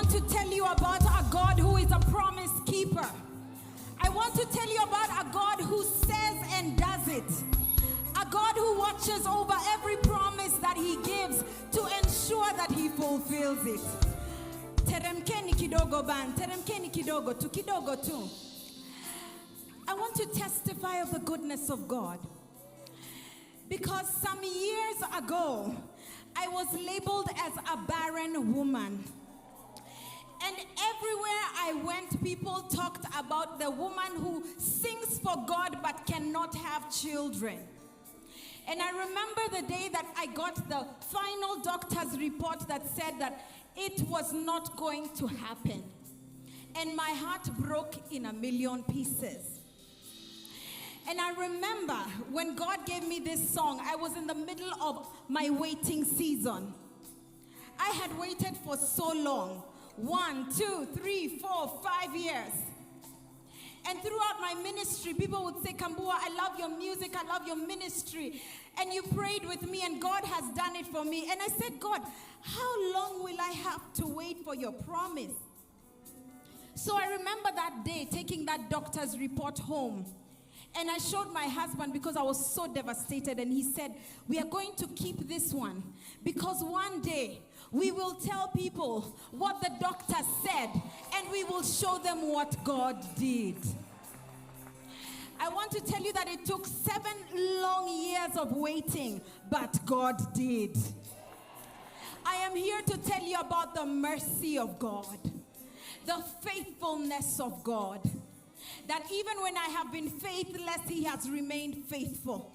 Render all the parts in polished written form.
want to tell you about a God who is a promise keeper. I want to tell you about a God who says and does it. A God who watches over every promise that he gives to ensure that he fulfills it. Teremkeni kidogo ban, teremkeni kidogo tu, kidogo tu. I want to testify of the goodness of God. Because some years ago, I was labeled as a barren woman. And everywhere I went, people talked about the woman who sings for God but cannot have children. And I remember the day that I got the final doctor's report that said that it was not going to happen. And my heart broke in a million pieces. And I remember when God gave me this song, I was in the middle of my waiting season. I had waited for so long. 1, 2, 3, 4, 5 years. And throughout my ministry, people would say, Kambua, I love your music, I love your ministry. And you prayed with me, and God has done it for me. And I said, God, how long will I have to wait for your promise? So I remember that day taking that doctor's report home. And I showed my husband because I was so devastated. And he said, we are going to keep this one because one day we will tell people what the doctor said and we will show them what God did. I want to tell you that it took 7 long years of waiting, but God did. I am here to tell you about the mercy of God, the faithfulness of God. That even when I have been faithless, he has remained faithful.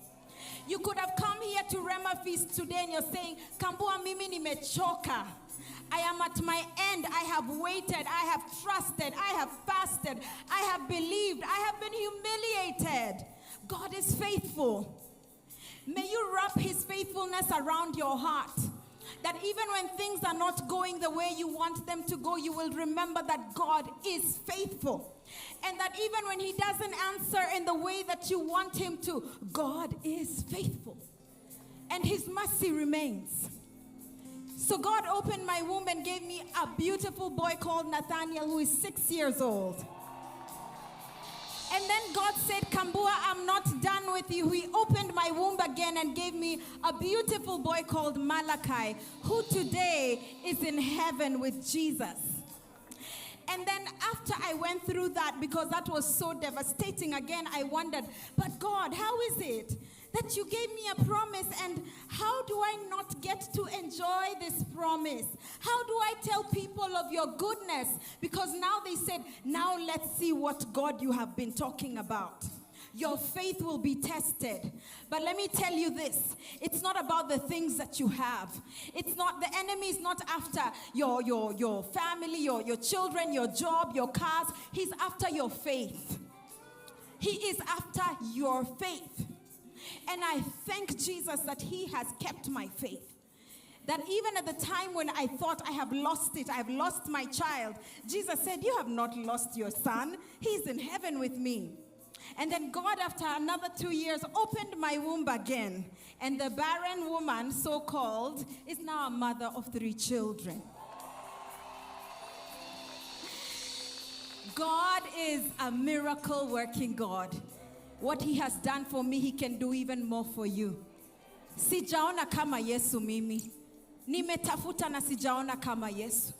You could have come here to Rema Feast today and you're saying, Kambua mimi nimechoka. I am at my end. I have waited. I have trusted. I have fasted. I have believed. I have been humiliated. God is faithful. May you wrap his faithfulness around your heart. That even when things are not going the way you want them to go, you will remember that God is faithful. And that even when he doesn't answer in the way that you want him to, God is faithful. And his mercy remains. So God opened my womb and gave me a beautiful boy called Nathaniel, who is 6 years old. And then God said, Kambua, I'm not done with you. He opened my womb again and gave me a beautiful boy called Malachi, who today is in heaven with Jesus. And then after I went through that, because that was so devastating, again, I wondered, but God, how is it that you gave me a promise, and how do I not get to enjoy this promise? How do I tell people of your goodness? Because now they said, now let's see what God you have been talking about. Your faith will be tested. But let me tell you this. It's not about the things that you have. It's not, the enemy is not after your family, your children, your job, your cars. He's after your faith. He is after your faith. And I thank Jesus that he has kept my faith. That even at the time when I thought I have lost it, I have lost my child, Jesus said, you have not lost your son. He's in heaven with me. And then God, after another 2 years, opened my womb again. And the barren woman, so-called, is now a mother of 3 children. God is a miracle-working God. What he has done for me, he can do even more for you. Sijaona kama Yesu mimi. Nimetafuta na sijaona kama Yesu.